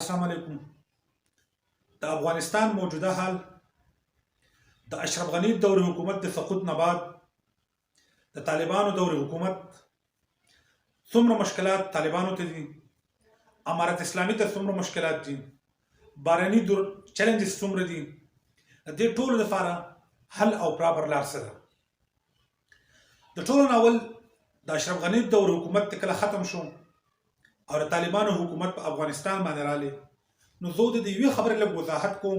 السلام علیکم. د افغانستان موجوده حال د اشرف غنی دور حکومت د سقوط نه بعد د طالبانو دور حکومت څومره مشکلات طالبانو ته دي، امارت اسلامي ته څومره مشکلات دي، بارني دور چیلنجز څومره دي، د دې ټولو لپاره حل او پراپر لار څه ده. د ټولو اول د اشرف غنی دور حکومت کله ختم شو او د طالبانو حکومت په افغانستان باندې رالی، نو زه د دې یوې خبرې لږ وضاحت کوم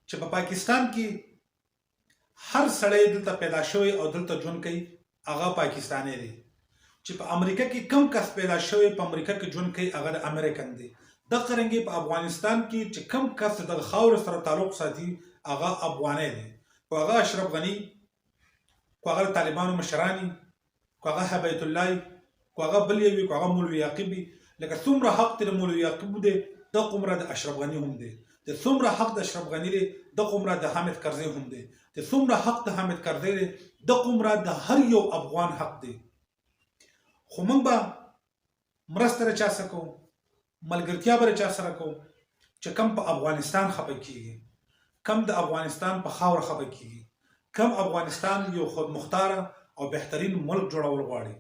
چې په پاکستان کې هر سړی دلته پیدا شوی او دلته ژوند کوي هغه پاکستانی دی. چې په امریکا کې کم کس پیدا شوی په امریکا کې ژوند کوي هغه د امریکن دی. دغه رنګې په افغانستان کې چې کم کس د خاورې سره تعلق ساتي هغه افغانی دی. خو هغه اشرف غنی، خو هغه طالبانو مشرانی، خو هغه هبیت الله، خو هغه بل یوي، خو هغه مولوي یعقوب، لکه څومره حق د مولوي یعقوب دی دغه عمره د اشرف غنی هم دی. د څومره حق د اشرف غنی دی دغه عمره د حامد کرزي هم دی. د څومره حق د حامد کرزي دی دغه عمره د هر یو افغان حق دی. خو موږ به مرسته چا سره کوو، ملګرتیا به چا سره کوو چې کم په افغانستان خپه کیږي، کم د افغانستان په خاور خپه کیږي، کم افغانستان یو خود مختاره او بهترین ملک جوړول غواړي.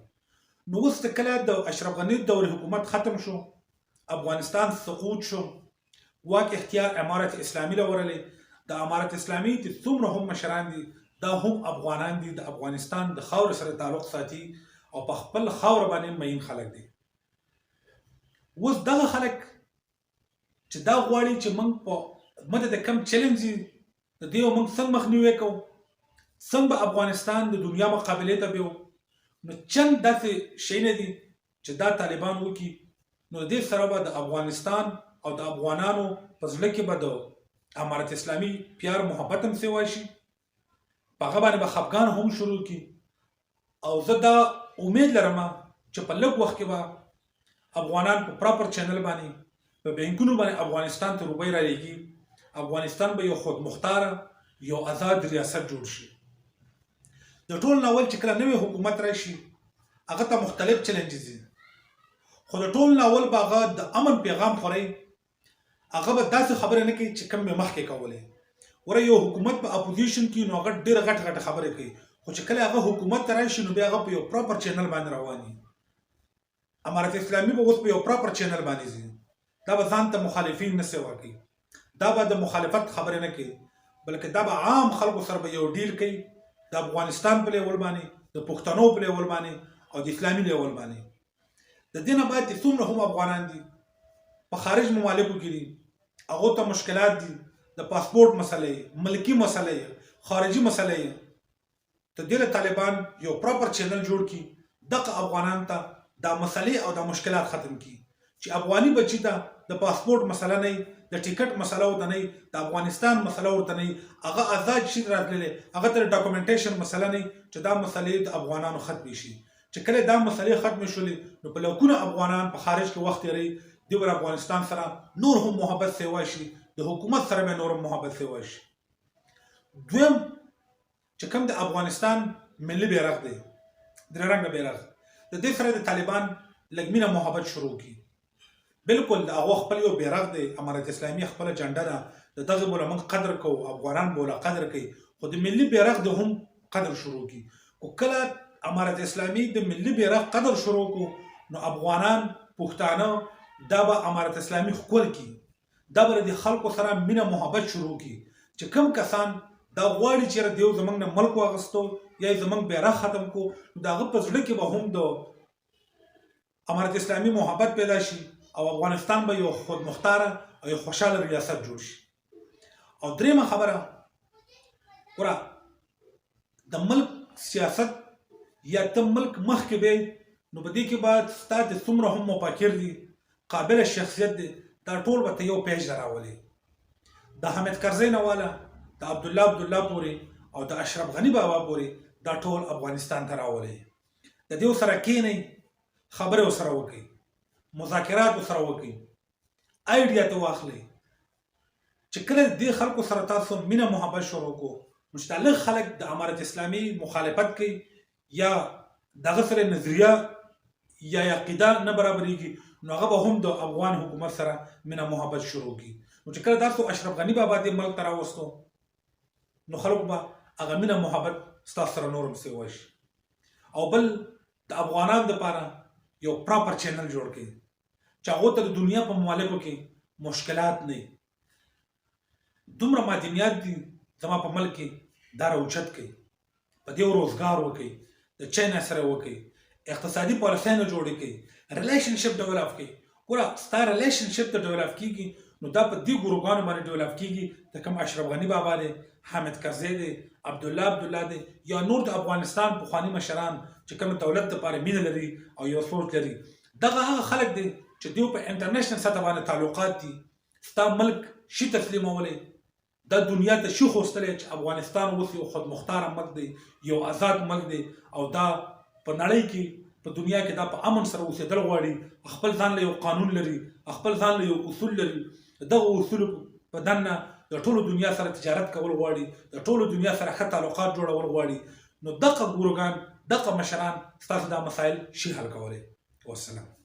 نو اوس کله د اشرف غنی دور حکومت ختم شو، افغانستان سقوط شو، واک اختیار امارت اسلامي لورلې. د امارت اسلامي چې څومره هم مشران دي دا هم افغانان دي، د افغانستان د خاور سره تعلق ساتي او په خپل خاور باندې مین خلک دي. اوس دغه خلک چې دا غواړي چې موږ په مده د کم چیلنج د دې موږ څنګه مخنیوي کوو، څنګه به افغانستان د دنیا مقابلې ته بیو، نو چند داسې شی نه دي چې دا طالبان وکړي. نو دې سره به د افغانستان او د افغانانو په زړه کې به د امارت اسلامي پیار محبت هم سیوا شي، په هغه باندې به خفګان هم شروع کړي. او زه دا امید لرم چې په لږ وخت کې به افغانان په پراپر چینل باندې په بینکونو باندې افغانستان ته روپۍ رالیږي، افغانستان به یو خود مختاره یو آزاد ریاست جوړ شي. د ټول ناول چې کله نوې حکومت راشي هغه ته مختلف چیلنجز دي، خو د ټول ناول به هغه د امن پیغام خوري. هغه به داسې خبرې نه کوي چې کم مې مخکې کولې. وره یو حکومت په اپوزیشن کې نو هغه ډېره غټ غټ خبرې کوي، خو چې کله هغه حکومت ته راشي نو بیا هغه په یو پراپر چینل باندې رواني. امارت اسلامي به اوس په یو پراپر چینل باندې ځي، دا به ځان ته مخالفین نه سیوا کوي، دا به د مخالفت خبرې نه کوي، بلکې دا به عام خلکو سره به یو ډیل کوي د افغانستان په لیول باندې، د پښتنو په لیول باندې او د اسلامي لیول باندې. د دې نه بعد څومره هم افغانان دي په خارج ممالکو کې دي، هغه ته مشکلات دي، د پاسپورت مسلې، ملکی مسلې، خارجي مسلې. ته دې طالبان یو پراپر چینل جوړ کړي دغه افغانان ته دا مسلې او دا مشکلات ختم کړي چې افغاني بچی ته د پاسپورت مسله نه، د ټیکټ مسله ورته نه، د افغانستان مسله ورته نه، هغه آزاد شي راتللی، هغه ته ډاکومنټیشن مسله نه چې دا مسلې د افغانانو ختم شي. چې کله دا مسلې ختم شولې نو په لکونه افغانان په خارج کې وخت لري، د افغانستان سره نور هم محبت سیوا شي، د حکومت سره به نور هم محبت سیوا شي. دویم چې کوم د افغانستان ملي بیرغ دی، درې رنګه بیرغ، د دې سره د طالبان لږ مینه محبت شروع کی. بالکل د هغه خپل یو بیرغ دی، امارت اسلامي خپل جنډه ده، د دغه بوله موږ قدر کوو، افغانان بوله قدر کوي، خو د ملي بیرغ د هم قدر شروع کی. او کله امارت اسلامي د ملي بیرغ قدر شروع کو نو افغانان پښتانه دا به امارت اسلامي خپل کی، دا به د خلکو سره مینه محبت شروع کی. چې کم کسان دا غواړي چې دیو زمنګ نه ملک واغستو یا زمنګ بیرغ ختم کو، دا غو په ځړه کې به هم د امارت اسلامي محبت پیدا شي او افغانستان به یو خود مختاره او یو خوشاله ریاست جوړ شي. او دریمه خبره ورا د ملک سیاست یا ته ملک مخکې به نو په دې کې بعد ستاسو څومره هم مفکر دي، قابل شخصیت دي، دا ټول به یو پیج راولي. د حامد کرزي نه والا د عبد الله پورې او د اشرف غنی بابا پورې دا ټول افغانستان ته راولي. د دې سره کېنی خبره وسره وکړي، مذاکرات وسره وکړي، آیډیا ته واخلي چې کله دې خلکو سره تاسو مینه محبت شروع کو نو چې خلک د امارت اسلامي مخالفت کوي یا دغه سره نظریه یا عقیده نه برابرېږي نو هغه به هم د افغان حکومت سره مینه محبت شروع کړي. نو چې کله تاسو اشرف غني بابا دې ملک ته راوستو نو خلکو به هغه مینه محبت ستاسو سره نور هم پسې وشي. او بل د افغانانو دپاره یو پراپر چینل جوړ کړي چې هغو ته د دنیا په ممالکو کې مشکلات نه وي. دومره معدنیات دي زما په ملک کې دا راوچت کړي، په دې روزګار وکړي، د چاینا سره وکړي، اقتصادي پالیسیانه جوړې کړي، ریلیشنشپ ډیولپ کړي. ګوره ستا ریلیشنشپ ته ډیولپ کېږي نو دا په دې ګروګانو باندې ډیولپ کېږي د کوم اشرف غني بابا دی، حامد کرزی دی، عبدالله دی، یا نور د افغانستان پخواني مشران چې کوم دولت دپاره مینه لري او یو سوچ لري. دغه هغه خلک دی چې دوی په انټرنیشنل سطح باندې تعلقات دي، ستا ملک شي تسلیمولی، دا دنیا ته شي خوستلی چې افغانستان اوس یو خودمختاره ملک دی، یو آزاد ملک دی او دا په نړۍ کې په دنیا کې دا په امن سره اوسېدل غواړي، خپل ځان له یو قانون لري، خپل ځان له یو اصول لري. دغه اصولو په دننه د ټولو دنیا سره تجارت کول غواړي، د ټولو دنیا سره ښه تعلقات جوړول غواړي. نو دغه ګروګان دغه مشران ستاسو دا مسایل شي حل کولی. والسلام.